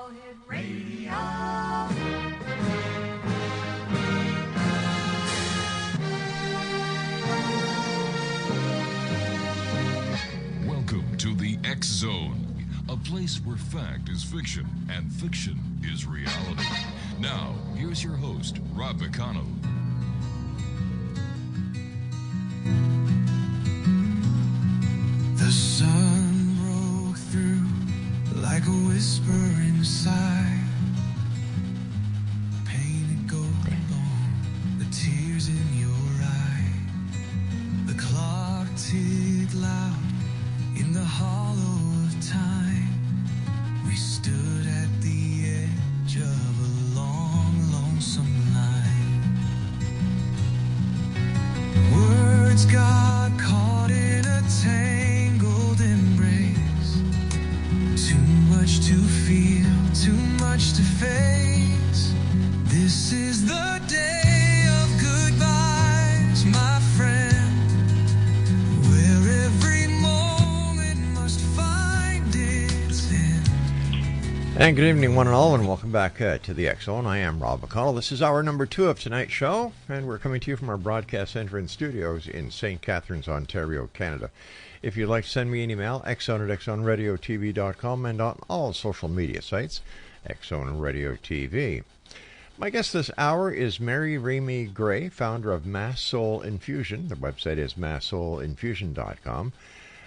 Hit Radio. Welcome to the X Zone, a place where fact is fiction and fiction is reality. Now, here's your host, Rob McConnell. The sun broke through like a whisper inside, painted golden on the tears in your eye. The clock ticked loud in the hollow of time. We stood at the edge of a long, lonesome line. Words got caught in a tangled embrace. Too much to feel, too much to face. This is the day of goodbyes, my friend, where every moment must find its end. And good evening, one and all, and welcome back to the X Zone. I am Rob McConnell. This is hour number 2 of tonight's show, and we're coming to you from our broadcast center and studios in St. Catharines, Ontario, Canada. If you'd like to send me an email, xzone@xzoneradiotv.com, and on all social media sites, Xzone Radio TV. My guest this hour is Meri Ramey Gray, founder of Mass Soul Infusion. The website is masssoulinfusion.com.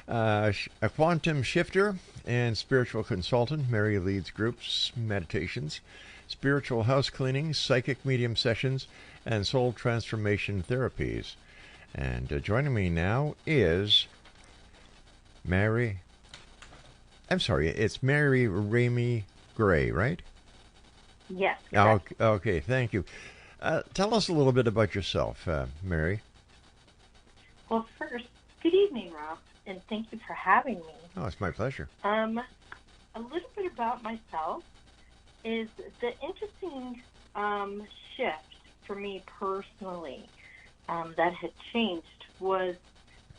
A quantum shifter and spiritual consultant. Meri leads groups, meditations, spiritual house cleanings, psychic medium sessions, and soul transformation therapies. And joining me now is it's Meri Ramey Gray, right? Yes. Okay, thank you. Tell us a little bit about yourself, Meri. Well, first, good evening, Rob, and thank you for having me. Oh, it's my pleasure. A little bit about myself is the interesting shift for me personally that had changed was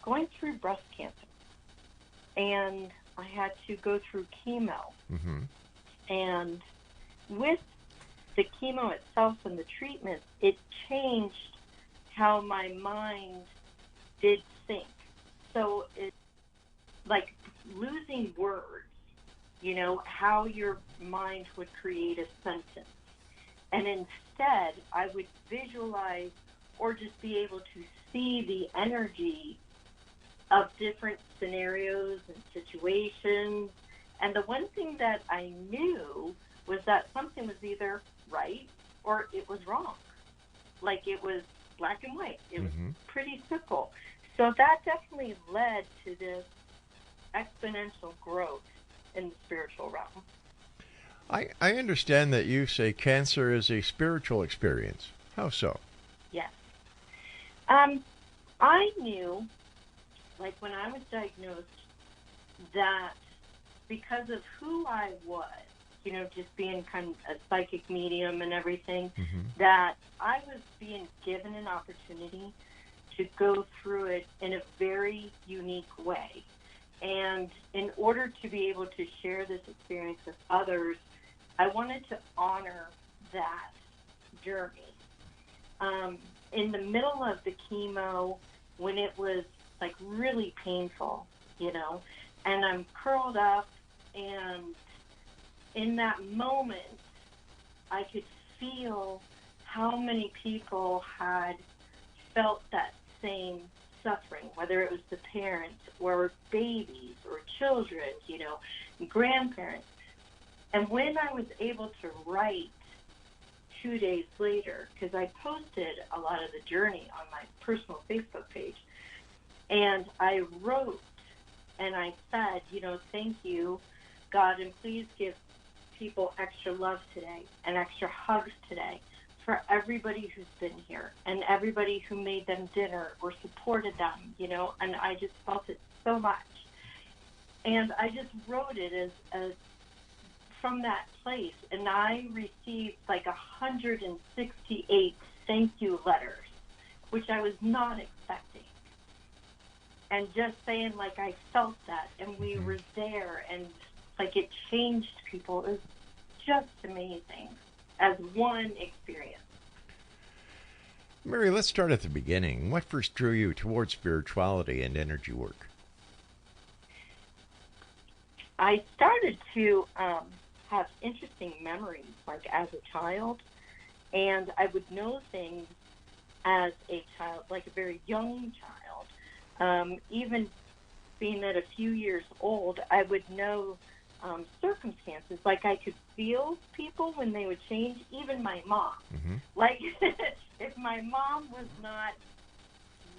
going through breast cancer. And I had to go through chemo. Mm-hmm. And with the chemo itself and the treatment, it changed how my mind did think. So it's like losing words, how your mind would create a sentence. And instead, I would visualize or just be able to see the energy of different scenarios and situations. And the one thing that I knew was that something was either right or it was wrong. Like it was black and white. It was pretty simple. So that definitely led to this exponential growth in the spiritual realm. I understand that you say cancer is a spiritual experience. How so? Yes. I knew, like when I was diagnosed, that because of who I was, just being kind of a psychic medium and everything, that I was being given an opportunity to go through it in a very unique way. And in order to be able to share this experience with others, I wanted to honor that journey. In the middle of the chemo, when it was like really painful, and I'm curled up, and in that moment, I could feel how many people had felt that same suffering, whether it was the parents or babies or children, grandparents. And when I was able to write 2 days later, because I posted a lot of the journey on my personal Facebook page, and I wrote and I said, thank you, God, and please give people extra love today and extra hugs today for everybody who's been here and everybody who made them dinner or supported them, and I just felt it so much. And I just wrote it as from that place, and I received like 168 thank you letters, which I was not expecting. And just saying, like, I felt that, and we were there, and like it changed people. It was just amazing as one experience. Meri, let's start at the beginning. What first drew you towards spirituality and energy work? I started to have interesting memories, like as a child, and I would know things as a child, like a very young child. Even being at a few years old, I would know circumstances, like I could feel people when they would change, even my mom. Mm-hmm. Like, if my mom was not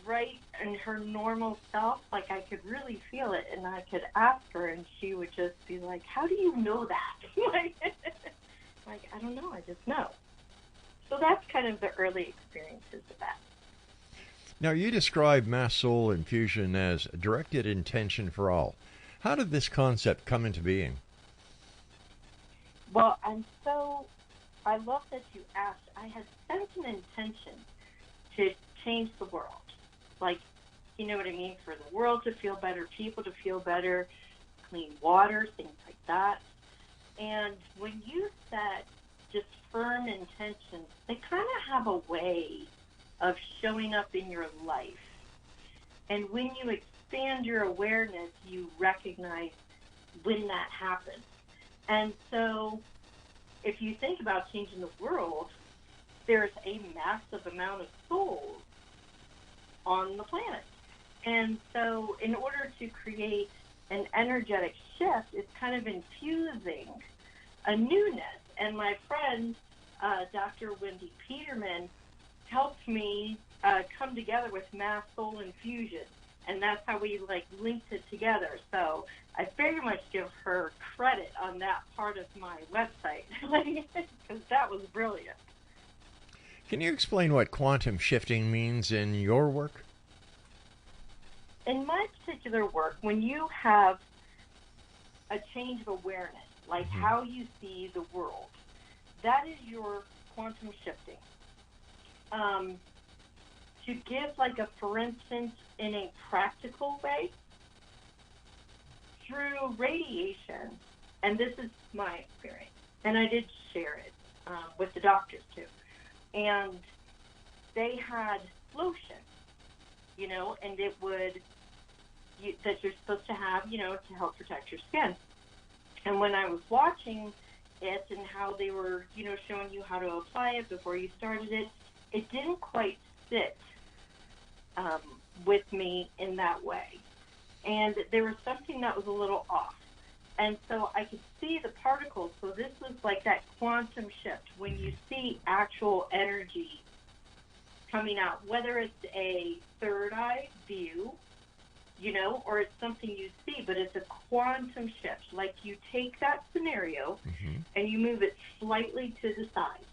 right in her normal self, like I could really feel it, and I could ask her, and she would just be like, how do you know that? like, I don't know, I just know. So that's kind of the early experiences of that. Now, you describe Mass Soul Infusion as directed intention for all. How did this concept come into being? Well, I love that you asked. I had set an intention to change the world. Like, you know what I mean? For the world to feel better, people to feel better, clean water, things like that. And when you set just firm intentions, they kind of have a way of showing up in your life. And when you expand your awareness, you recognize when that happens. And so if you think about changing the world, there's a massive amount of souls on the planet. And so in order to create an energetic shift, it's kind of infusing a newness. And my friend, Dr. Wendy Peterman, helped me come together with Mass Soul Infusion. And that's how we linked it together. So I very much give her credit on that part of my website, because that was brilliant. Can you explain what quantum shifting means in your work? In my particular work, when you have a change of awareness, like how you see the world, that is your quantum shifting. To give for instance, in a practical way, through radiation, and this is my experience, and I did share it with the doctors too, and they had lotion, and it would, that you're supposed to have, to help protect your skin. And when I was watching it and how they were, showing you how to apply it before you started it, it didn't quite sit with me in that way. And there was something that was a little off. And so I could see the particles. So this was like that quantum shift when you see actual energy coming out, whether it's a third eye view, or it's something you see, but it's a quantum shift. Like you take that scenario and you move it slightly to the side,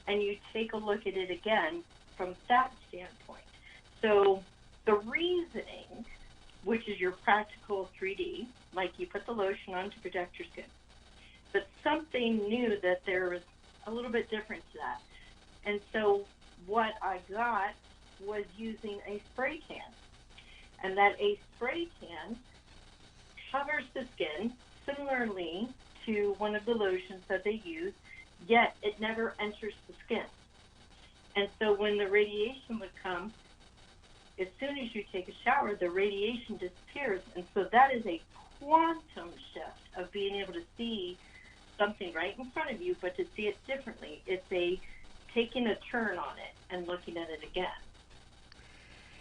and you take a look at it again from that standpoint. So the reasoning, which is your practical 3D, like you put the lotion on to protect your skin, but something new that there was a little bit different to that. And so what I got was using a spray tan. And that a spray tan covers the skin similarly to one of the lotions that they use, yet it never enters the skin. And so when the radiation would come, as soon as you take a shower, the radiation disappears. And so that is a quantum shift of being able to see something right in front of you, but to see it differently. It's a taking a turn on it and looking at it again.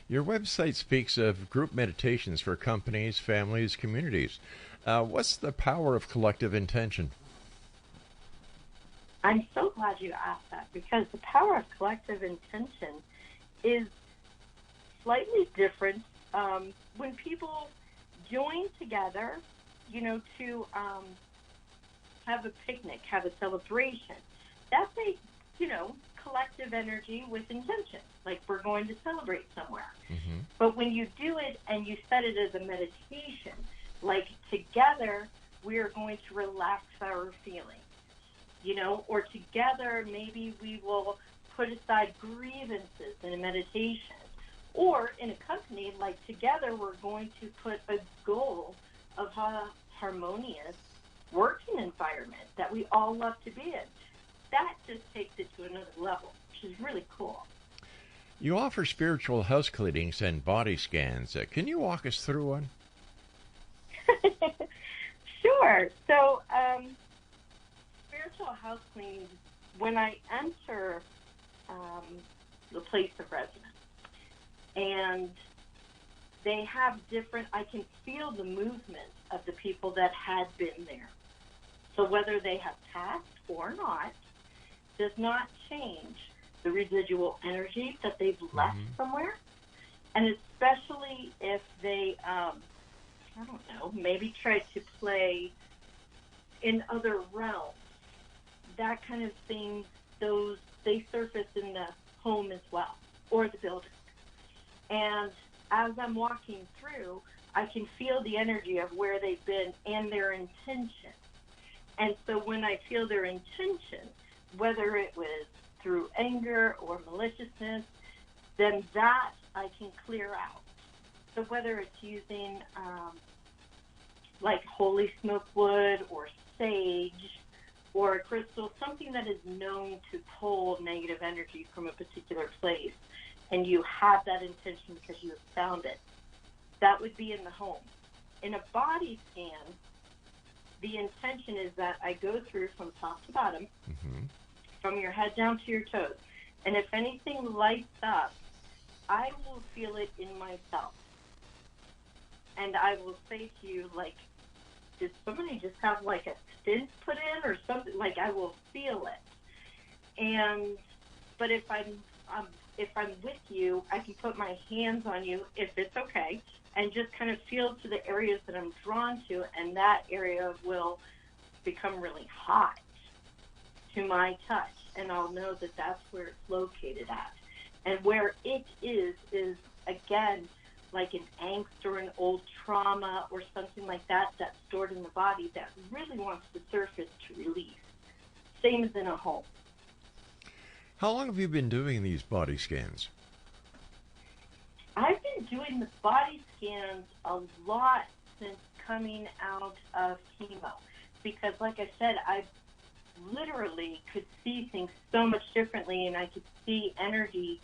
Your website speaks of group meditations for companies, families, communities. What's the power of collective intention? I'm so glad you asked that, because the power of collective intention is slightly different when people join together, to have a picnic, have a celebration. That's a, collective energy with intention, like we're going to celebrate somewhere. But when you do it and you set it as a meditation, like together we are going to relax our feelings, or together maybe we will put aside grievances in a meditation. Or in a company, like together we're going to put a goal of how harmonious working clean environment that we all love to be in. That just takes it to another level, which is really cool. You offer spiritual house cleanings and body scans. Can you walk us through one? Sure. So, spiritual house cleanings, when I enter the place of residence, and they have different, I can feel the movement of the people that had been there. So whether they have passed or not, does not change the residual energy that they've left somewhere. And especially if they, I don't know, maybe try to play in other realms, that kind of thing, those, they surface in the home as well, or the building. And as I'm walking through, I can feel the energy of where they've been and their intention. And so when I feel their intention, whether it was through anger or maliciousness, then that I can clear out. So whether it's using like holy smoke wood or sage or a crystal, something that is known to pull negative energy from a particular place, and you have that intention because you have found it, that would be in the home. In a body scan, the intention is that I go through from top to bottom, from your head down to your toes. And if anything lights up, I will feel it in myself. And I will say to you, like, did somebody just have like a stint put in or something? Like, I will feel it. And, but if I'm with you, I can put my hands on you, if it's okay, and just kind of feel to the areas that I'm drawn to, and that area will become really hot to my touch, and I'll know that that's where it's located at. And where it is again, like an angst or an old trauma or something like that that's stored in the body that really wants to surface to release. Same as in a home. How long have you been doing these body scans? I've been doing the body scans a lot since coming out of chemo, because like I said, I literally could see things so much differently, and I could see energy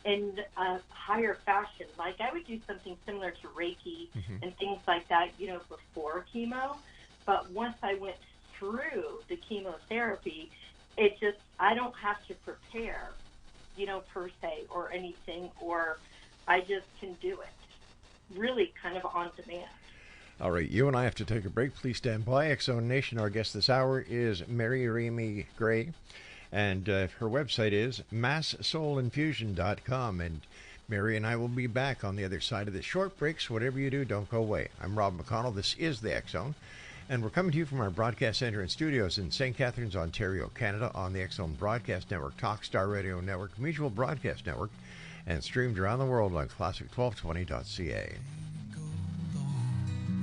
in a higher fashion. Like I would do something similar to Reiki and things like that, you know, before chemo. But once I went through the chemotherapy, it just, I don't have to prepare, you know, per se or anything, or I just can do it really kind of on demand. All right, you and I have to take a break. Please stand by. X-Zone Nation, our guest this hour is Meri Ramey Gray, and her website is masssoulinfusion.com. And Meri and I will be back on the other side of the short breaks. Whatever you do, don't go away. I'm Rob McConnell. This is the X-Zone, and we're coming to you from our broadcast center and studios in St. Catharines, Ontario, Canada, on the X-Zone Broadcast Network, Talkstar Radio Network, Mutual Broadcast Network, and streamed around the world on classic1220.ca.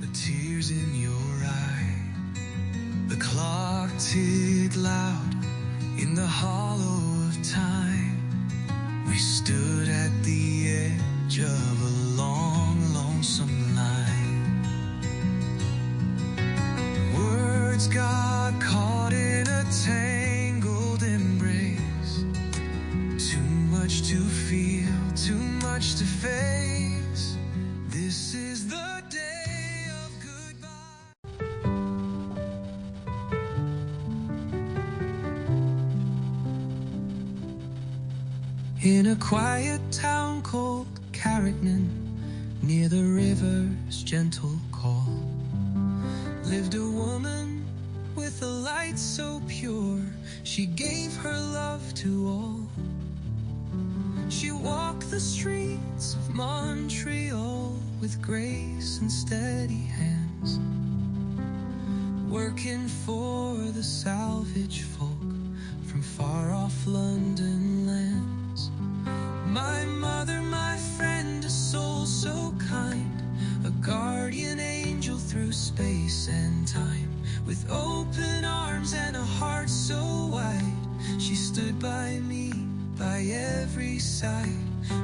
The tears in your eye, the clock ticked loud in the hollow of time. We stood at the edge of a long, lonesome line. Words got caught in a tangled embrace. Too much to feel, too much to face. This is the day. In a quiet town called Carrickman, near the river's gentle call, lived a woman with a light so pure, she gave her love to all. She walked the streets of Montreal with grace and steady hands, working for the salvage folk from far off London lands. My mother, my friend, a soul so kind, a guardian angel through space and time. With open arms and a heart so wide, she stood by me, by every side.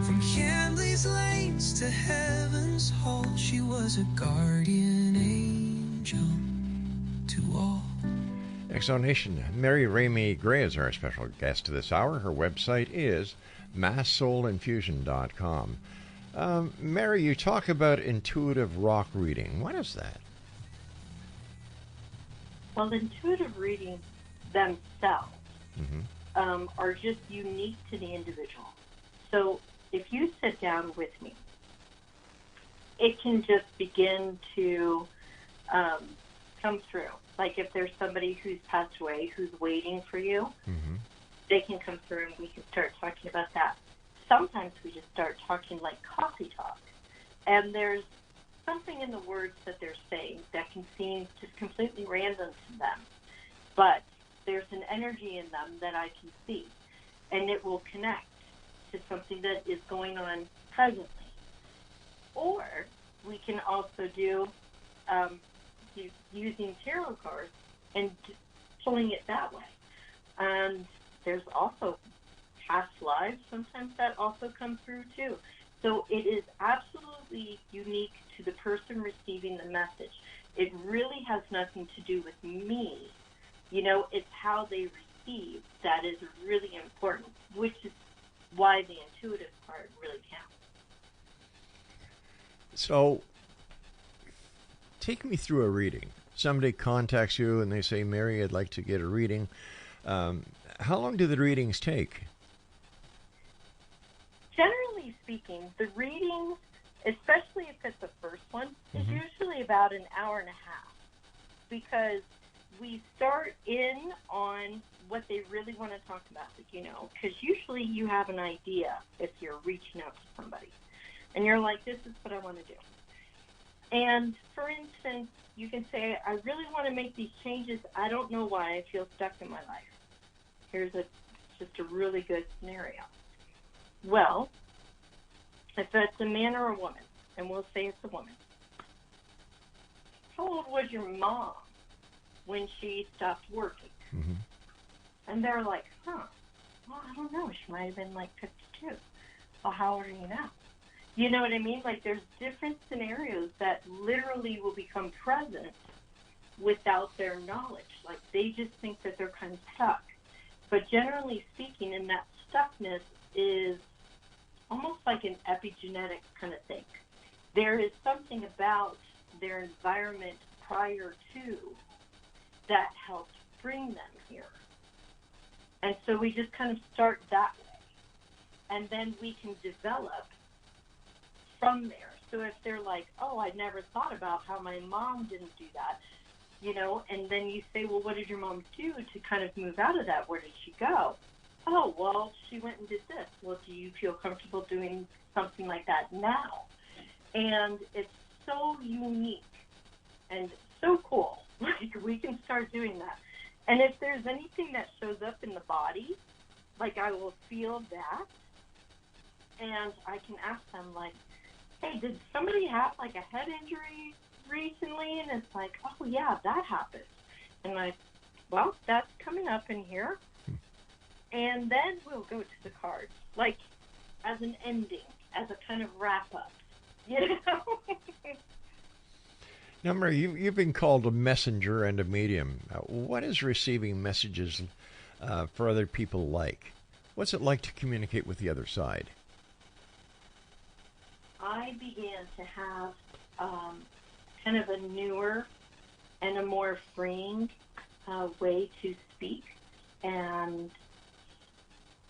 From Camley's lanes to heaven's hall, she was a guardian angel to all. Exonation. Meri Ramey Gray is our special guest this hour. Her website is masssoulinfusion.com. Meri, you talk about intuitive rock reading. What is that? Well, intuitive readings themselves are just unique to the individual. So if you sit down with me, it can just begin to come through. Like if there's somebody who's passed away, who's waiting for you, they can come through and we can start talking about that. Sometimes we just start talking like coffee talk. And there's something in the words that they're saying that can seem just completely random to them. But there's an energy in them that I can see. And it will connect to something that is going on presently. Or we can also do using tarot cards and pulling it that way. And there's also past lives. Sometimes that also comes through too. So it is absolutely unique to the person receiving the message. It really has nothing to do with me. You know, it's how they receive that is really important, which is why the intuitive part really counts. So, take me through a reading. Somebody contacts you and they say, Meri, I'd like to get a reading. How long do the readings take? Generally speaking, the readings, especially if it's the first one, is usually about an hour and a half, because we start in on what they really want to talk about, you know, because usually you have an idea if you're reaching out to somebody, and you're like, this is what I want to do. And, for instance, you can say, I really want to make these changes. I don't know why I feel stuck in my life. Here's just a really good scenario. Well, if it's a man or a woman, and we'll say it's a woman, how old was your mom when she stopped working? And they're like, well, I don't know. She might have been like 52. Well, how old are you now? You know what I mean? Like, there's different scenarios that literally will become present without their knowledge. Like, they just think that they're kind of stuck. But generally speaking, in that stuckness is almost like an epigenetic kind of thing. There is something about their environment prior to that helped bring them here. And so we just kind of start that way. And then we can develop from there. So if they're like, oh, I never thought about how my mom didn't do that, you know, and then you say, well, what did your mom do to kind of move out of that? Where did she go? Oh, well, she went and did this. Well, do you feel comfortable doing something like that now? And it's so unique and so cool. Like, we can start doing that. And if there's anything that shows up in the body, like, I will feel that, and I can ask them, like, hey, did somebody have, like, a head injury recently? And it's like, oh, yeah, that happened. And well, that's coming up in here. And then we'll go to the cards, like, as an ending, as a kind of wrap-up, you know? Now, Meri, you've been called a messenger and a medium. What is receiving messages for other people like? What's it like to communicate with the other side? I began to have kind of a newer and a more freeing way to speak. And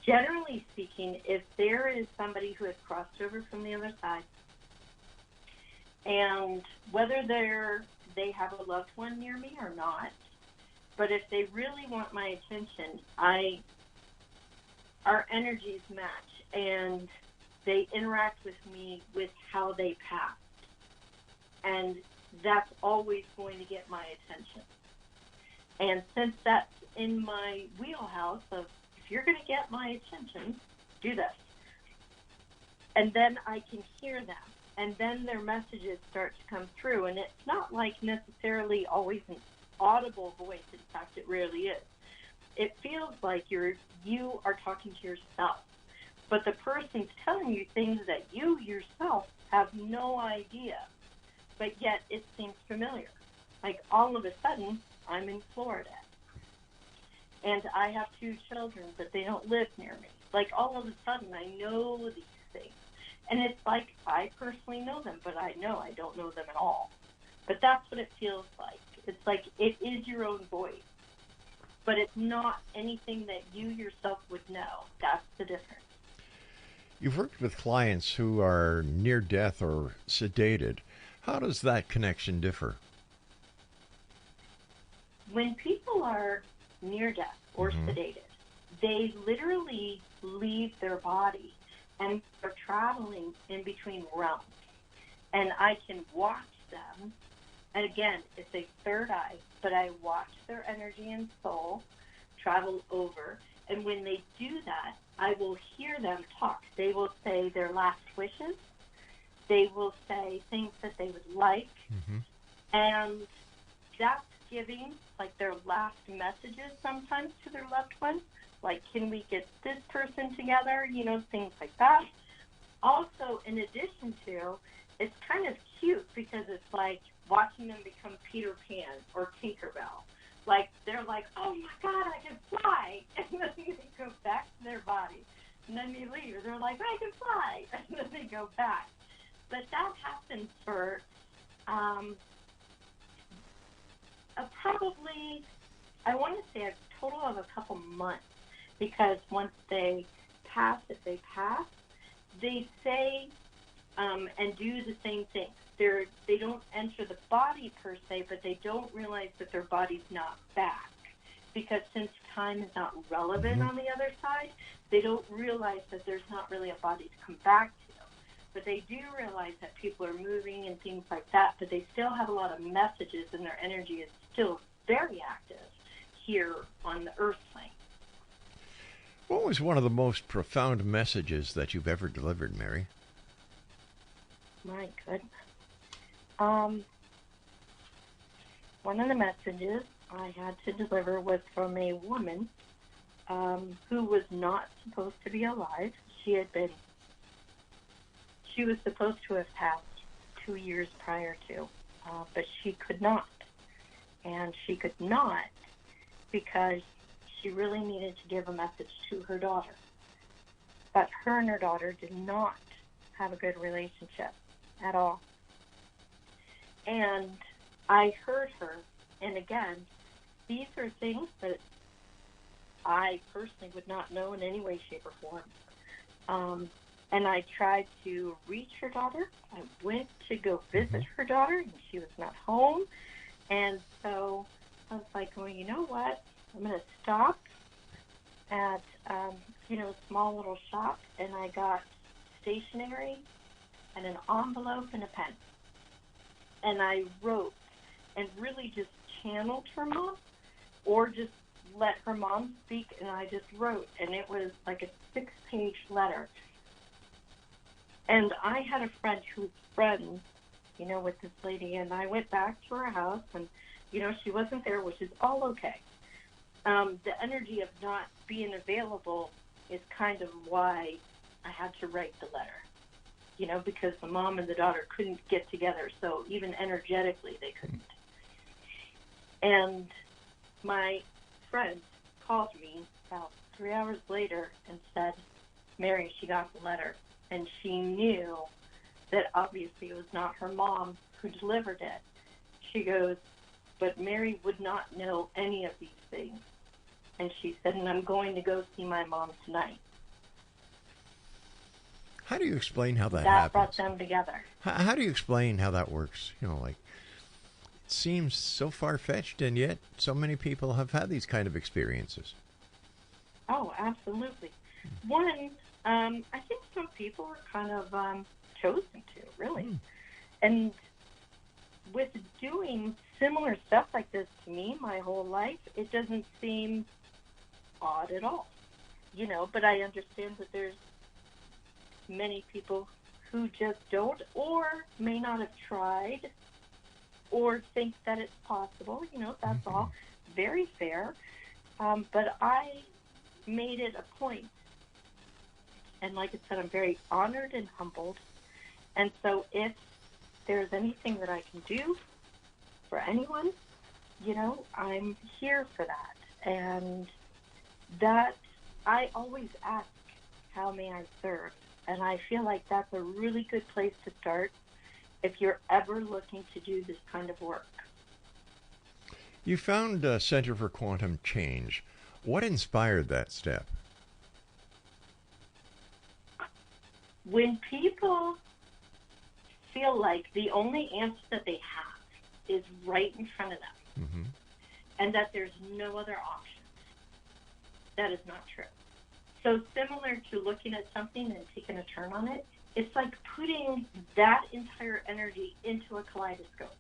generally speaking, if there is somebody who has crossed over from the other side, and whether they have a loved one near me or not, but if they really want my attention, our energies match, and they interact with me with how they passed. And that's always going to get my attention. And since that's in my wheelhouse of, if you're going to get my attention, do this. And then I can hear them. And then their messages start to come through. And it's not like necessarily always an audible voice. In fact, it rarely is. It feels like you are talking to yourself. But the person's telling you things that you yourself have no idea. But yet it seems familiar. Like, all of a sudden, I'm in Florida. And I have 2 children, but they don't live near me. Like, all of a sudden, I know these things. And it's like I personally know them, but I know I don't know them at all. But that's what it feels like. It's like it is your own voice, but it's not anything that you yourself would know. That's the difference. You've worked with clients who are near death or sedated. How does that connection differ? When people are near death or sedated, they literally leave their body and are traveling in between realms. And I can watch them. And again, it's a third eye, but I watch their energy and soul travel over. And when they do that, I will hear them talk. They will say their last wishes. They will say things that they would like. And that's giving, like, their last messages sometimes to their loved ones. Like, can we get this person together? You know, things like that. Also, in addition to, it's kind of cute because it's like watching them become Peter Pan or Tinkerbell. Like, they're like, oh my God, I can fly. And then they go back to their body. And then they leave. They're like, I can fly. And then they go back. But that happens for probably, I want to say a total of a couple months. Because once they pass, if they pass, they say and do the same thing. They don't enter the body per se, but they don't realize that their body's not back. Because since time is not relevant on the other side, they don't realize that there's not really a body to come back to. But they do realize that people are moving and things like that, but they still have a lot of messages and their energy is still very active here on the earth plane. What was one of the most profound messages that you've ever delivered, Meri? My goodness. One of the messages I had to deliver was from a woman who was not supposed to be alive. She was supposed to have passed 2 years prior to, but she could not. And she could not because she really needed to give a message to her daughter. But her and her daughter did not have a good relationship at all. And I heard her, and again, these are things that I personally would not know in any way, shape, or form. And I tried to reach her daughter. I went to go visit her daughter, and she was not home. And so I was like, well, you know what? I'm going to stop at, a small little shop, and I got stationery and an envelope and a pen. And I wrote and really just channeled her mom or just let her mom speak, and I just wrote. And it was like a 6-page letter. And I had a friend who was friends, with this lady, and I went back to her house, and, she wasn't there, which is all okay. The energy of not being available is kind of why I had to write the letter, because the mom and the daughter couldn't get together, so even energetically they couldn't. And my friend called me about 3 hours later and said, Meri, she got the letter. And she knew that obviously it was not her mom who delivered it. She goes, but Meri would not know any of these things. And she said, and I'm going to go see my mom tonight. How do you explain how that happens? That happens? brought them together. How do you explain how that works? It seems so far-fetched, and yet so many people have had these kind of experiences. Oh, absolutely. One, I think some people are kind of chosen to, really. And with doing similar stuff like this to me my whole life, it doesn't seem odd at all. But I understand that there's many people who just don't or may not have tried or think that it's possible. That's all very fair. But I made it a point. And like I said, I'm very honored and humbled. And so if there's anything that I can do for anyone, I'm here for that. And that I always ask, how may I serve? And I feel like that's a really good place to start if you're ever looking to do this kind of work. You found a Center for Quantum Change. What inspired that step? When people feel like the only answer that they have is right in front of them, Mm-hmm. and that there's no other option, that is not true. So similar to looking at something and taking a turn on it, it's like putting that entire energy into a kaleidoscope.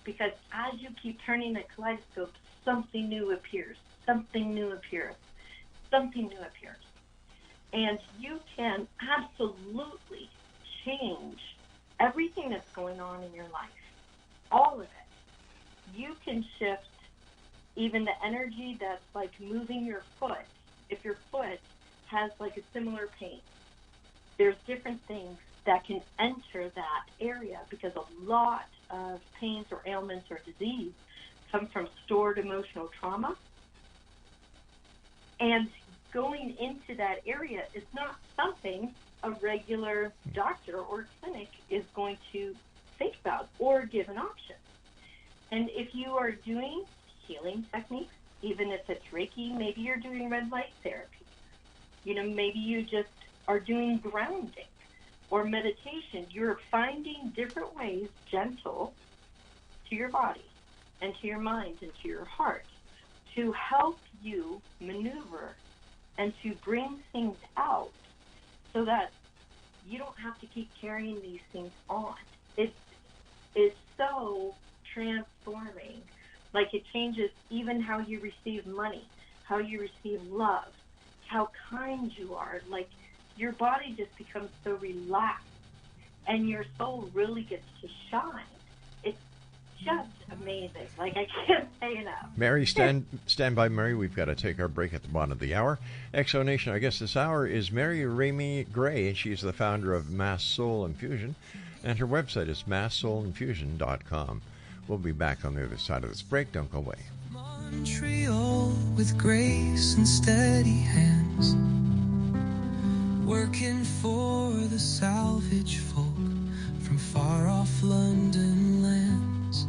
Because as you keep turning the kaleidoscope, something new appears, something new appears, something new appears. And you can absolutely change everything that's going on in your life, all of it. You can shift even the energy that's like moving your foot. If your foot has like a similar pain, there's different things that can enter that area, because a lot of pains or ailments or disease come from stored emotional trauma. And going into that area is not something a regular doctor or clinic is going to think about or give an option. And if you are doing healing techniques, even if it's Reiki, maybe you're doing red light therapy. Maybe you just are doing grounding or meditation. You're finding different ways, gentle, to your body and to your mind and to your heart, to help you maneuver and to bring things out so that you don't have to keep carrying these things on. It is so transforming. Like, it changes even how you receive money, how you receive love, how kind you are. Like, your body just becomes so relaxed and your soul really gets to shine. It's just amazing. Like, I can't say enough. Meri, stand by, Meri. We've got to take our break at the bottom of the hour. Exonation, our guest this hour is Meri Ramey Gray. She's the founder of Mass Soul Infusion, and her website is masssoulinfusion.com. We'll be back on the other side of this break. Don't go away. Montreal with grace and steady hands, working for the salvage folk from far off London lands.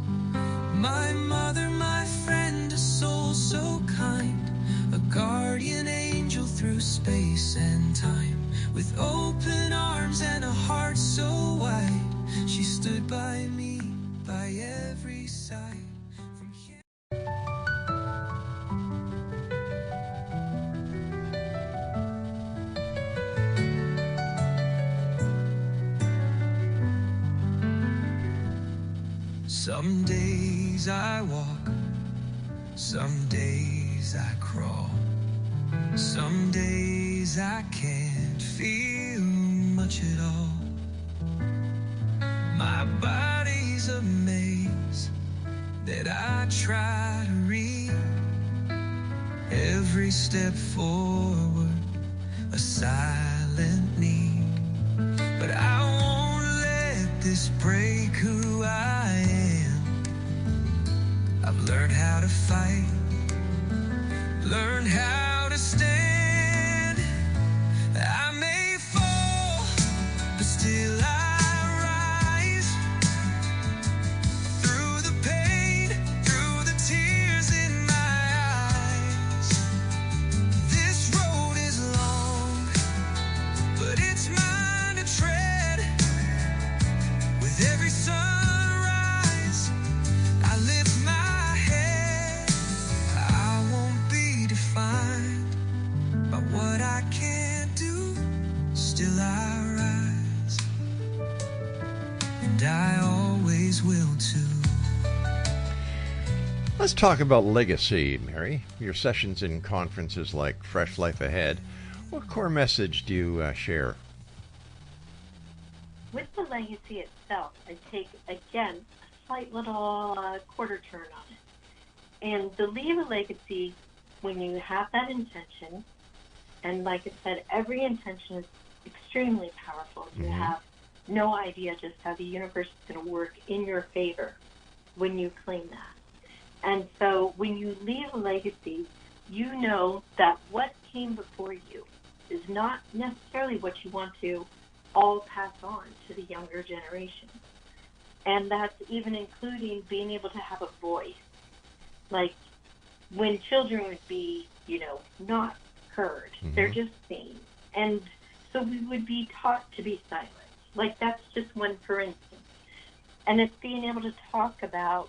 My mother, my friend, a soul so kind, a guardian angel through space and time, with open arms and a heart so wide. She stood by me by every side. From here some days I walk, some days I crawl, some days I can't feel much at all. My body's a maze that I try to read. Every step forward, a silent need. But I won't let this break who I am. I've learned how to fight, learned how to stand. I may fall, but still I rise. Through the pain, through the tears in my eyes. This road is long, but it's mine to tread. With every sunrise, I lift my head. I won't be defined by what I can't do. Still I rise, and I always will too. Let's talk about legacy, Meri. Your sessions in conferences like Fresh Life Ahead. What core message do you share? With the legacy itself, I take, again, a slight little quarter turn on it. And the leave a legacy, when you have that intention, and like I said, every intention is extremely powerful. You have no idea just how the universe is going to work in your favor when you claim that. And so when you leave a legacy, you know that what came before you is not necessarily what you want to all pass on to the younger generation. And that's even including being able to have a voice. Like when children would be, not heard, they're just seen. And so we would be taught to be silent. Like that's just one for instance. And it's being able to talk about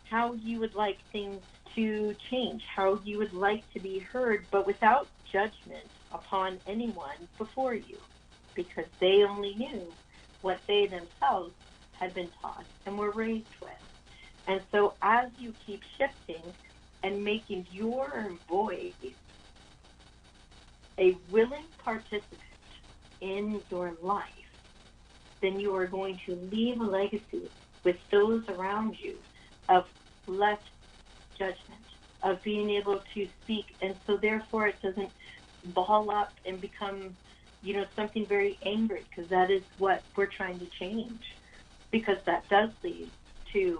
how you would like things to change, how you would like to be heard, but without judgment upon anyone before you, because they only knew what they themselves had been taught and were raised with. And so as you keep shifting and making your voice a willing participant in your life, then you are going to leave a legacy with those around you of less judgment, of being able to speak, and so therefore it doesn't ball up and become, something very angry, because that is what we're trying to change, because that does lead to,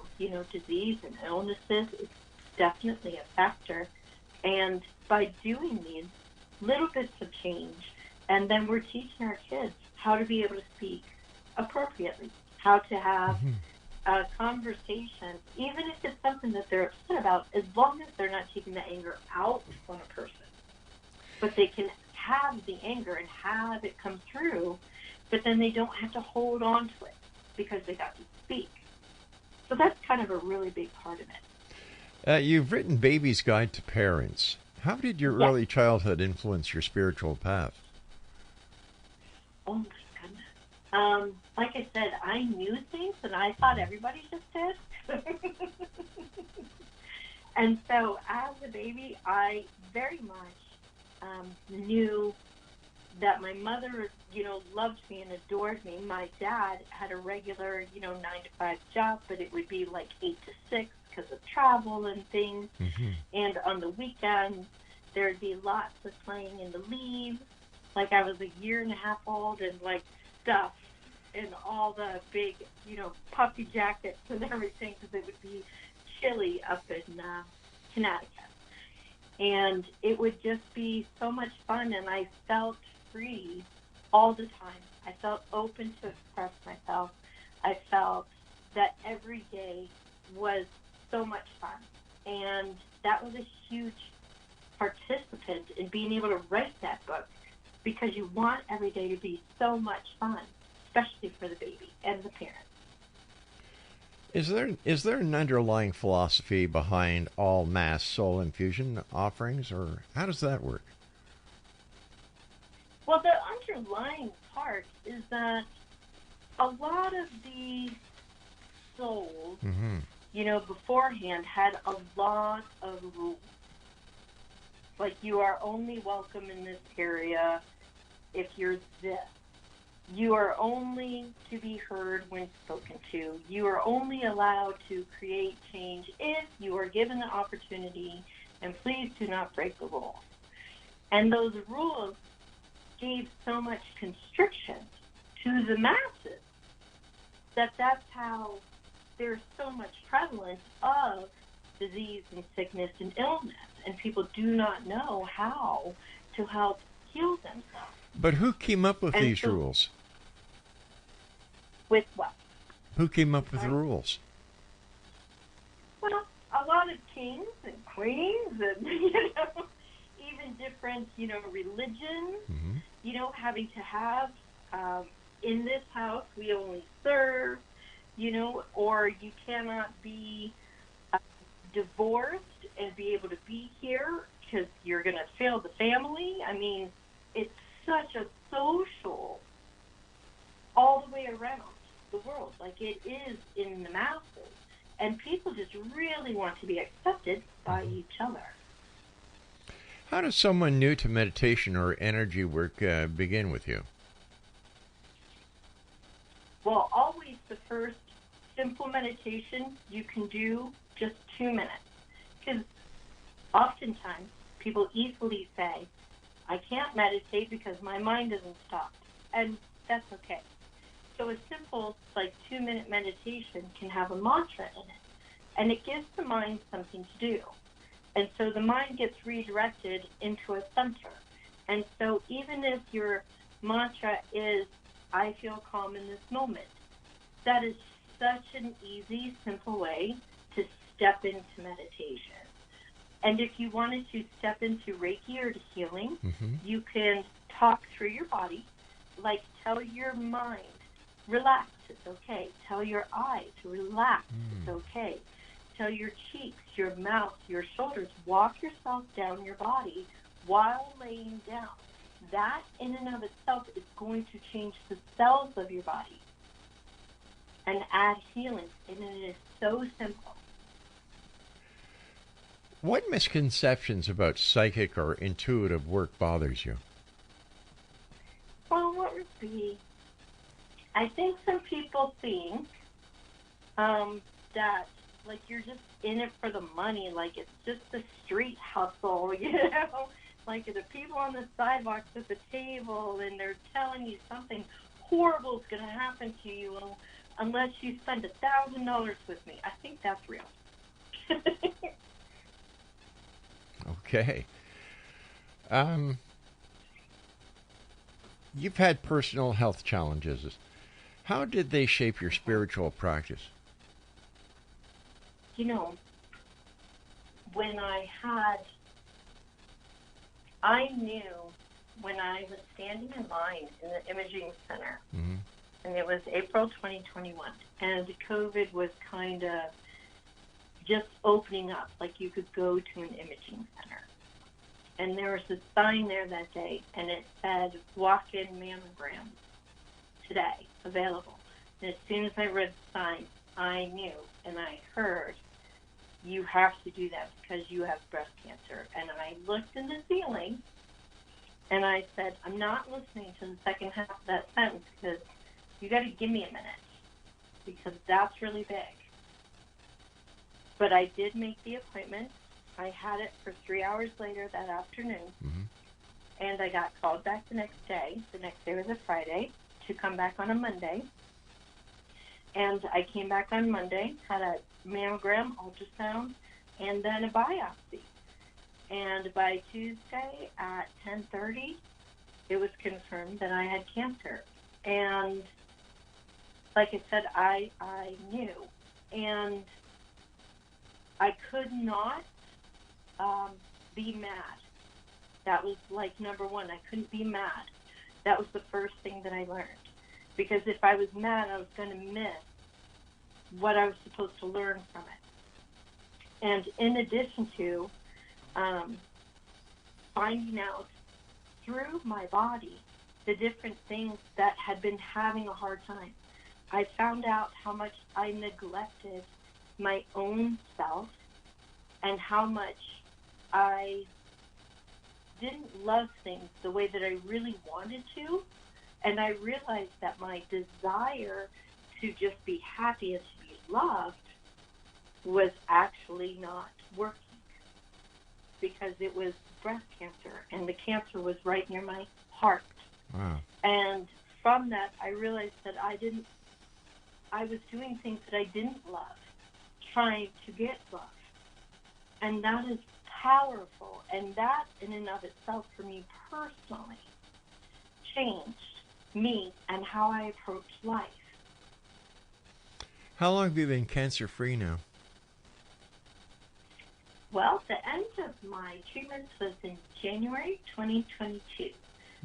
disease and illnesses. It's definitely a factor, and by doing these little bits of change, and then we're teaching our kids how to be able to speak appropriately, how to have a conversation, even if it's something that they're upset about, as long as they're not taking the anger out on a person. But they can have the anger and have it come through, but then they don't have to hold on to it because they got to speak. So that's kind of a really big part of it. You've written Baby's Guide to Parents. How did your early childhood influence your spiritual path? Oh, my goodness. Like I said, I knew things, and I thought everybody just did. And so as a baby, I very much knew that my mother, loved me and adored me. My dad had a regular, 9-to-5 job, but it would be like 8 to 6 because of travel and things. And on the weekends, there'd be lots of playing in the leaves. Like I was a year and a half old, and like stuff in all the big, puffy jackets and everything, because it would be chilly up in Connecticut. And it would just be so much fun, and I felt free all the time. I felt open to express myself. I felt that every day was so much fun. And that was a huge participant in being able to write that book, because you want every day to be so much fun, especially for the baby and the parents. Is there an underlying philosophy behind all mass soul infusion offerings, or how does that work? Well, the underlying part is that a lot of the souls, beforehand had a lot of rules. Like, you are only welcome in this area if you're this. You are only to be heard when spoken to. You are only allowed to create change if you are given the opportunity, and please do not break the rules. And those rules gave so much constriction to the masses that's how there's so much prevalence of disease and sickness and illness, and people do not know how to help heal themselves. But who came up with these rules? With what? Who came up with the rules? Well, a lot of kings and queens and, even different, religions, having to have, in this house, we only serve, or you cannot be divorced and be able to be here because you're going to fail the family. I mean, it's such a social all the way around the world, like it is in the masses, and people just really want to be accepted by each other. How does someone new to meditation or energy work begin with you? Well, always the first simple meditation you can do just 2 minutes, because oftentimes people easily say, I can't meditate because my mind doesn't stop, and that's okay. So a simple, 2-minute meditation can have a mantra in it, and it gives the mind something to do. And so the mind gets redirected into a center. And so even if your mantra is, I feel calm in this moment, that is such an easy, simple way to step into meditation. And if you wanted to step into Reiki or to healing, you can talk through your body, like tell your mind, relax, it's okay. Tell your eyes, relax, it's okay. Tell your cheeks, your mouth, your shoulders, walk yourself down your body while laying down. That in and of itself is going to change the cells of your body and add healing. And it is so simple. What misconceptions about psychic or intuitive work bothers you? Well, what would be? I think some people think that, like, you're just in it for the money, like it's just a street hustle, you know? Like the people on the sidewalks at the table, and they're telling you something horrible is going to happen to you unless you spend $1,000 with me. I think that's real. Okay. You've had personal health challenges. How did they shape your spiritual practice? You know, when I knew when I was standing in line in the imaging center, and it was April 2021, and COVID was kind of just opening up, like you could go to an imaging center. And there was a sign there that day, and it said, walk-in mammogram today, available. And as soon as I read the sign, I knew and I heard, you have to do that because you have breast cancer. And I looked in the ceiling, and I said, I'm not listening to the second half of that sentence because you got to give me a minute because that's really big. But I did make the appointment. I had it for 3 hours later that afternoon, and I got called back the next day. The next day was a Friday, to come back on a Monday. And I came back on Monday, had a mammogram, ultrasound, and then a biopsy. And by Tuesday at 10:30, it was confirmed that I had cancer. And like I said, I knew. And I could not be mad. That was like number one. I couldn't be mad. That was the first thing that I learned. Because if I was mad, I was going to miss what I was supposed to learn from it. And in addition to finding out through my body the different things that had been having a hard time, I found out how much I neglected my own self and how much I didn't love things the way that I really wanted to. And I realized that my desire to just be happy and to be loved was actually not working because it was breast cancer, and the cancer was right near my heart. Wow. And from that, I realized that I was doing things that I didn't love, trying to get love. And that is powerful. And that, in and of itself, for me personally, changed me and how I approach life. How long have you been cancer-free now? Well, the end of my treatments was in January 2022.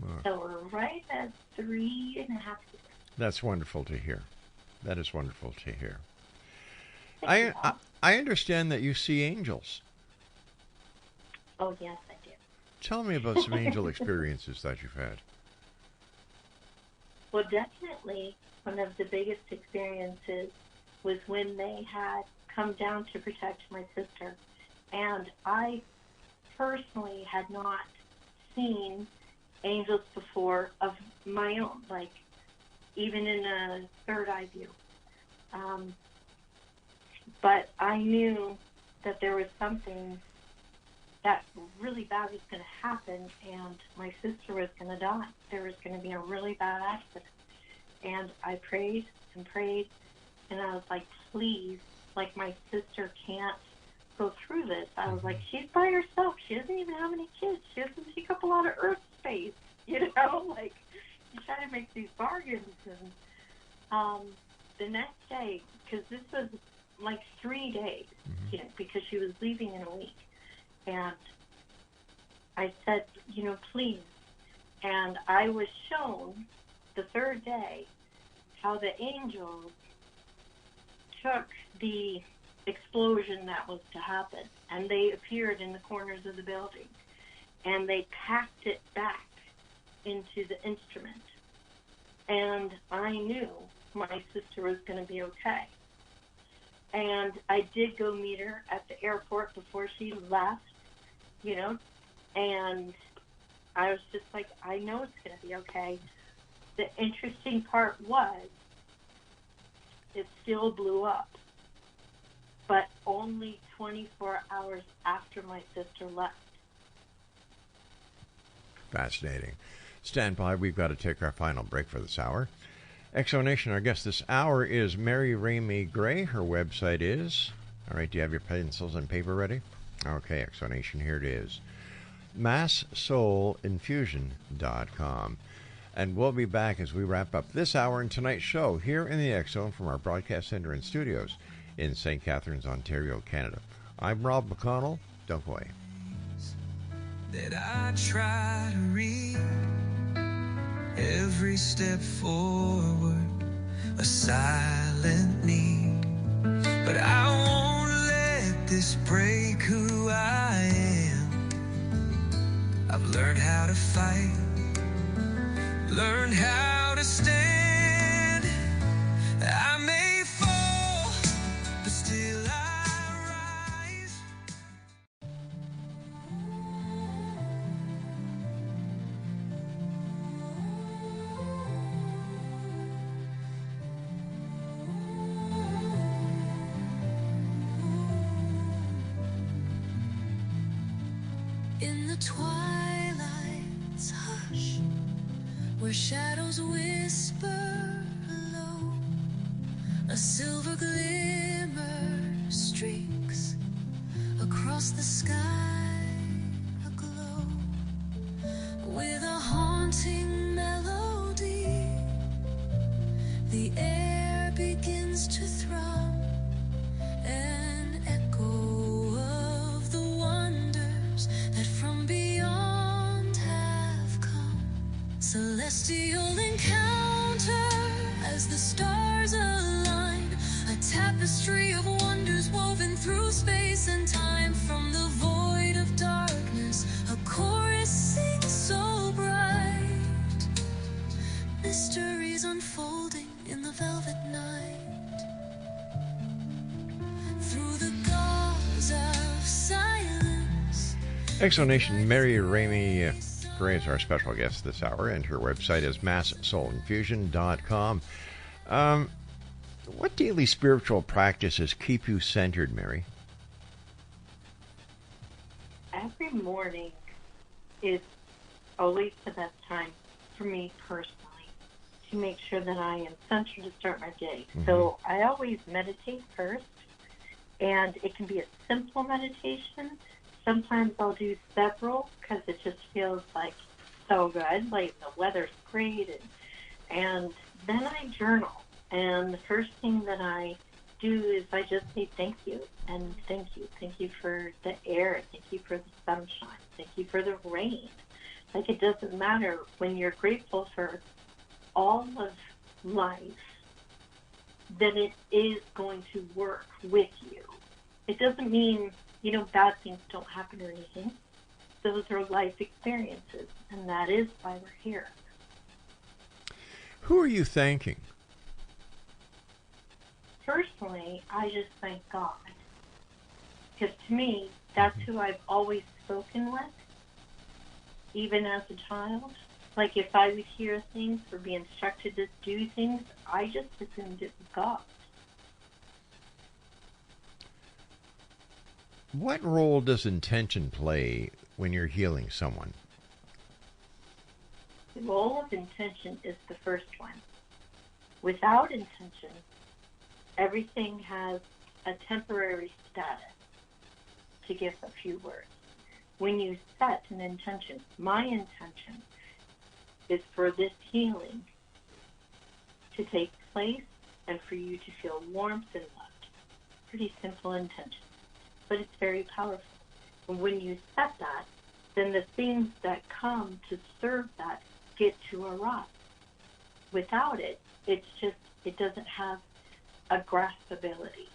Wow. So we're right at 3.5 years. That's wonderful to hear. That is wonderful to hear. I understand that you see angels. Oh, yes, I do. Tell me about some angel experiences that you've had. Well, definitely one of the biggest experiences was when they had come down to protect my sister. And I personally had not seen angels before of my own, like even in a third eye view. But I knew that there was something that really bad was going to happen, and my sister was going to die. There was going to be a really bad accident. And I prayed and prayed, and I was like, please, like my sister can't go through this. I was like, she's by herself. She doesn't even have any kids. She doesn't take up a lot of earth space. You know, like, you try to make these bargains. And the next day, because this was like 3 days, you know, because she was leaving in a week. And I said, you know, please. And I was shown the third day how the angels took the explosion that was to happen, and they appeared in the corners of the building, and they packed it back into the instrument. And I knew my sister was going to be okay. And I did go meet her at the airport before she left, you know, and I was just like, I know it's going to be okay. The interesting part was it still blew up, but only 24 hours after my sister left. Fascinating. Stand by. We've got to take our final break for this hour. Exonation, our guest this hour is Meri Ramey Gray. Her website is... All right, do you have your pencils and paper ready? Okay, Exonation, here it is. MassSoulInfusion.com. And we'll be back as we wrap up this hour and tonight's show here in the X Zone from our broadcast center and studios in St. Catharines, Ontario, Canada. I'm Rob McConnell. Don't go away. That I try to read every step forward, a silent need, but I won't let this break who I am. I've learned how to fight, learned how to stand. I may fall, but still I rise. In the twilight's hush, where shadows whisper low, a silver glimmer streaks across the sky, aglow with a haunting melody. The air begins to thrum, an echo of the wonders that from beyond have come. Celestial encounter as the stars align, a tapestry of wonders woven through space and time. From the void of darkness, a chorus sings so bright, mysteries unfolding in the velvet night. Through the gauze of silence, Exonation, Meri Ramey Gray is our special guest this hour, and her website is MassSoulInfusion.com. What daily spiritual practices keep you centered, Meri? Every morning is always the best time for me personally to make sure that I am centered to start my day. So I always meditate first, and it can be a simple meditation. Sometimes I'll do several because it just feels like so good, like the weather's great, and then I journal. And the first thing that I do is I just say thank you, and thank you. Thank you for the air. Thank you for the sunshine. Thank you for the rain. Like, it doesn't matter when you're grateful for all of life, that it is going to work with you. It doesn't mean, you know, bad things don't happen or anything. Those are life experiences, and that is why we're here. Who are you thanking? Personally, I just thank God. Because to me, that's who I've always spoken with, even as a child. Like, if I would hear things or be instructed to do things, I just assumed it was God. What role does intention play when you're healing someone? The role of intention is the first one. Without intention, everything has a temporary status. to give a few words. When you set an intention, my intention is for this healing to take place and for you to feel warmth and loved. Pretty simple intention, but it's very powerful. And when you set that, then the things that come to serve that get to arise. Without it, it doesn't have a graspability.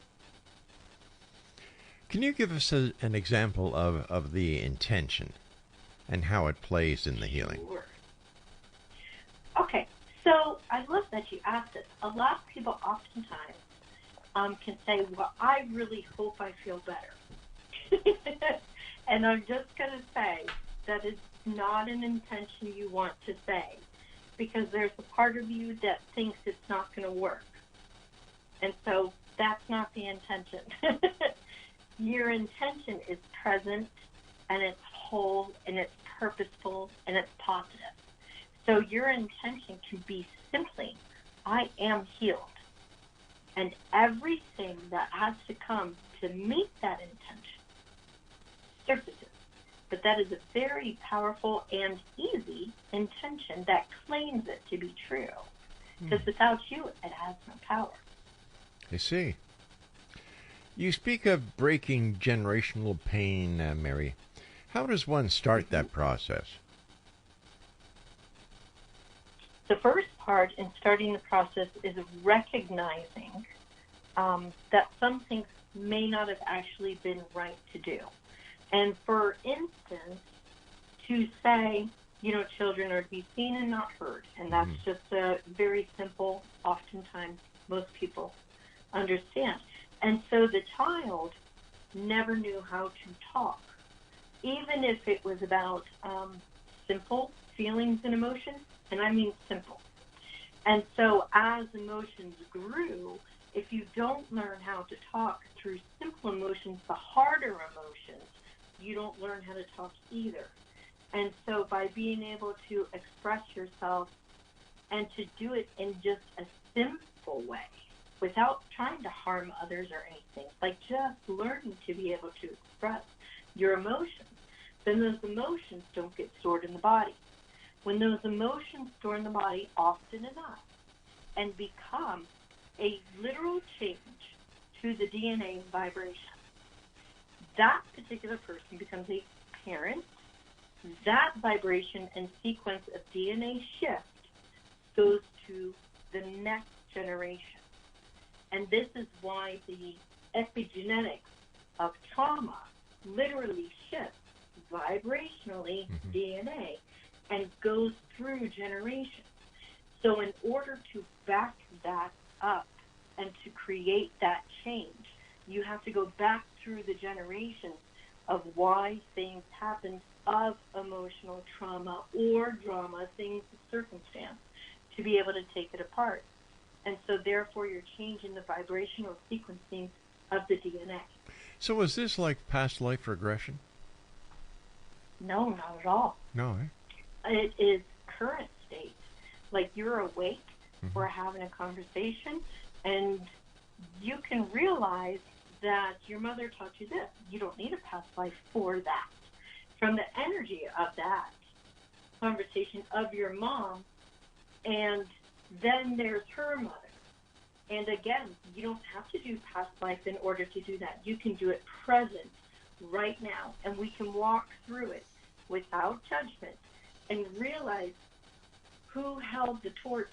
Can you give us an example of the intention and how it plays in the healing? Sure. Okay, so I love that you asked this. A lot of people oftentimes can say, well, I really hope I feel better. And I'm just going to say that is not an intention you want to say, because there's a part of you that thinks it's not going to work. And so that's not the intention. Your intention is present, and it's whole, and it's purposeful, and it's positive. So your intention can be simply, I am healed. And everything that has to come to meet that intention surfaces. But that is a very powerful and easy intention that claims it to be true. Because without you, it has no power. I see. You speak of breaking generational pain, Meri. How does one start that process? The first part in starting the process is recognizing that some things may not have actually been right to do. And for instance, to say, children are to be seen and not heard. And that's just a very simple, oftentimes most people understand. And so the child never knew how to talk, even if it was about simple feelings and emotions, and I mean simple. And so as emotions grew, if you don't learn how to talk through simple emotions, the harder emotions, you don't learn how to talk either. And so by being able to express yourself and to do it in just a simple way, without trying to harm others or anything, like just learning to be able to express your emotions, then those emotions don't get stored in the body. When those emotions store in the body often enough and become a literal change to the DNA vibration, that particular person becomes a parent. That vibration and sequence of DNA shift goes to the next generation. And this is why the epigenetics of trauma literally shifts vibrationally DNA and goes through generations. So in order to back that up and to create that change, you have to go back through the generations of why things happened of emotional trauma or drama, things of circumstance, to be able to take it apart. And so therefore you're changing the vibrational sequencing of the DNA. So is this like past life regression? No, not at all. No, It is current state. Like you're awake, we're having a conversation, and you can realize that your mother taught you this. You don't need a past life for that. From the energy of that conversation of your mom, and then there's her mother. And again, you don't have to do past life in order to do that. You can do it present, right now, and we can walk through it without judgment and realize who held the torch.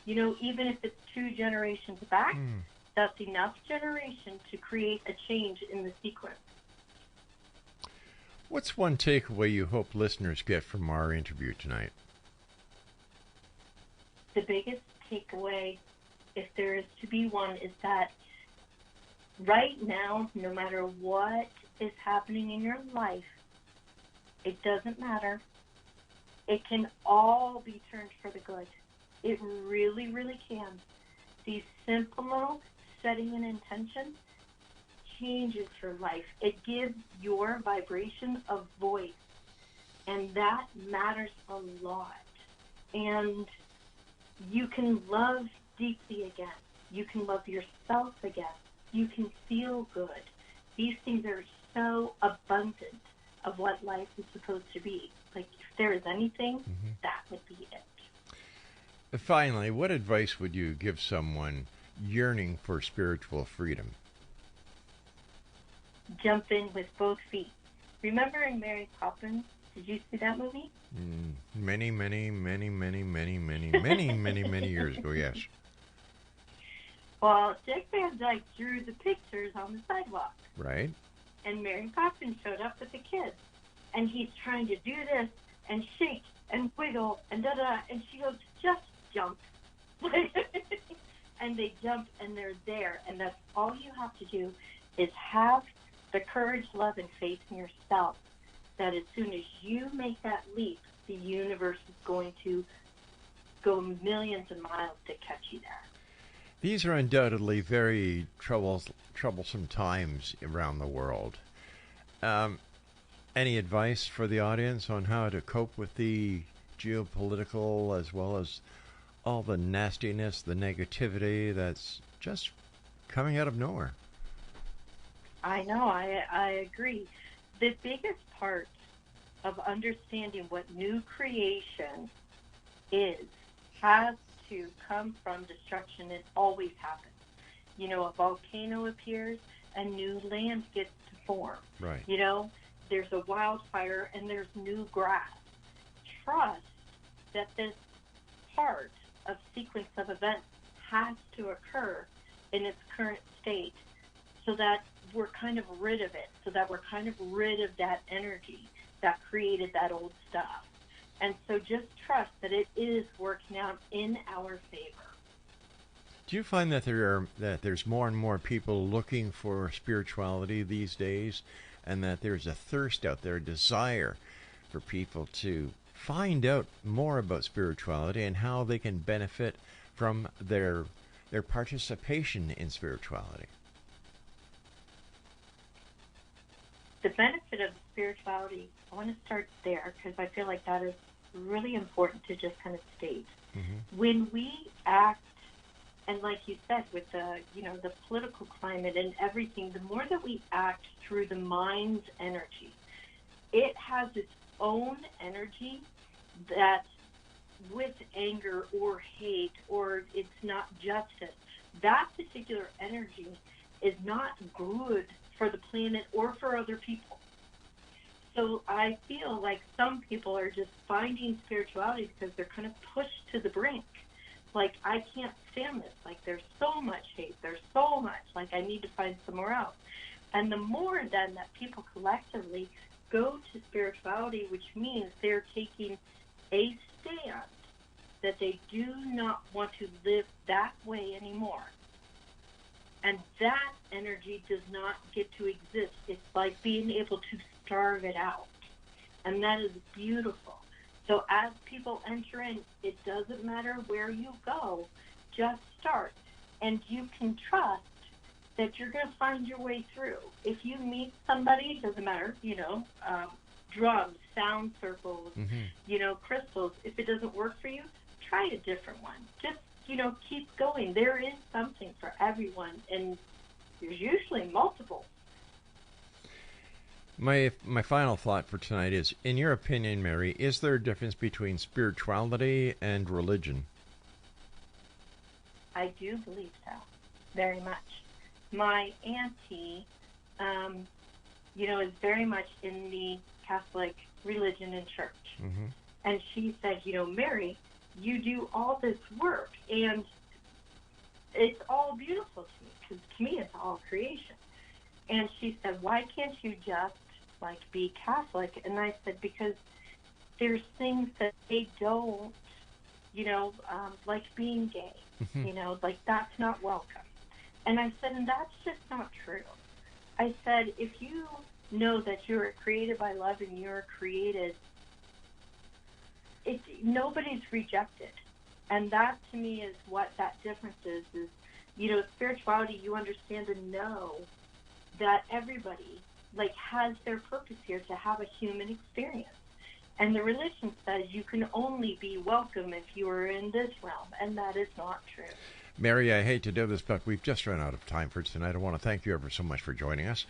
Even if it's 2 generations back, that's enough generation to create a change in the sequence. What's one takeaway you hope listeners get from our interview tonight? The biggest takeaway, if there is to be one, is that right now, no matter what is happening in your life, it doesn't matter. It can all be turned for the good. It really, really can. These simple setting an intention changes your life. It gives your vibration a voice, and that matters a lot. And you can love deeply again. You can love yourself again. You can feel good. These things are so abundant of what life is supposed to be. Like, if there is anything, that would be it. Finally, what advice would you give someone yearning for spiritual freedom? Jump in with both feet. Remember in Mary Poppins? Did you see that movie? Many years ago, yes. Well, Dick Van Dyke drew the pictures on the sidewalk. Right. And Mary Poppins showed up with the kids. And he's trying to do this and shake and wiggle and da-da. And she goes, just jump. And they jump and they're there. And that's all you have to do is have the courage, love, and faith in yourself that as soon as you make that leap, the universe is going to go millions of miles to catch you there. These are undoubtedly very troublesome times around the world. Any advice for the audience on how to cope with the geopolitical as well as all the nastiness, the negativity that's just coming out of nowhere? I know, I agree. The biggest part of understanding what new creation is has to come from destruction. It always happens. You know, a volcano appears and new land gets to form. Right. You know, there's a wildfire and there's new grass. Trust that this part of sequence of events has to occur in its current state so that we're kind of rid of it, so that we're kind of rid of that energy that created that old stuff. And so just trust that it is working out in our favor. Do you find that there's more and more people looking for spirituality these days, and that there's a thirst out there, a desire for people to find out more about spirituality and how they can benefit from their participation in spirituality? The benefit of spirituality, I want to start there because I feel like that is really important to just kind of state. When we act, and like you said, with the political climate and everything, the more that we act through the mind's energy, it has its own energy that with anger or hate or it's not justice, that particular energy is not good for the planet or for other people. So I feel like some people are just finding spirituality because they're kind of pushed to the brink. Like, I can't stand this. Like, there's so much hate. There's so much. Like, I need to find somewhere else. And the more then that people collectively go to spirituality, which means they're taking a stand that they do not want to live that way anymore. And that energy does not get to exist. It's like being able to starve it out. And that is beautiful. So as people enter in, it doesn't matter where you go, just start. And you can trust that you're going to find your way through. If you meet somebody, it doesn't matter, drums, sound circles, crystals. If it doesn't work for you, try a different one. Just keep going. There is something for everyone, and there's usually multiple. My final thought for tonight is, in your opinion, Mary, is there a difference between spirituality and religion? I do believe so, very much. My auntie, is very much in the Catholic religion and church. And she said, Mary, you do all this work, and it's all beautiful to me, because to me it's all creation. And she said, why can't you just, be Catholic? And I said, because there's things that they don't, like being gay, that's not welcome. And I said, and that's just not true. I said, if you know that you're created by love and you're created, nobody's rejected. And that to me is what that difference is, spirituality, you understand and know that everybody has their purpose here to have a human experience. And the religion says you can only be welcome if you are in this realm, and that is not true. Mary, I hate to do this, but we've just run out of time for tonight. I want to thank you ever so much for joining us.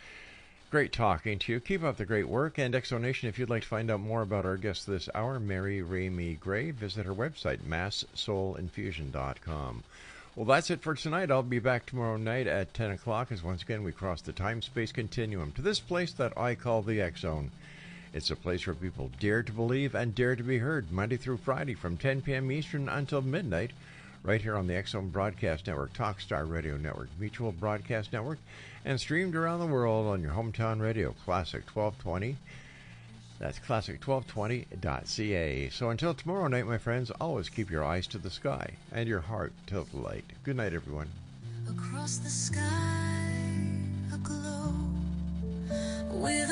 Great talking to you. Keep up the great work. And Exonation, if you'd like to find out more about our guest this hour, Meri Ramey Gray, visit her website, masssoulinfusion.com. Well, that's it for tonight. I'll be back tomorrow night at 10 o'clock as once again we cross the time-space continuum to this place that I call the X-Zone. It's a place where people dare to believe and dare to be heard, Monday through Friday from 10 p.m. Eastern until midnight, right here on the X-Zone Broadcast Network, Talkstar Radio Network, Mutual Broadcast Network, and streamed around the world on your hometown radio, Classic 1220. That's classic1220.ca. So until tomorrow night, my friends, always keep your eyes to the sky and your heart to the light. Good night, everyone. Across the sky, aglow with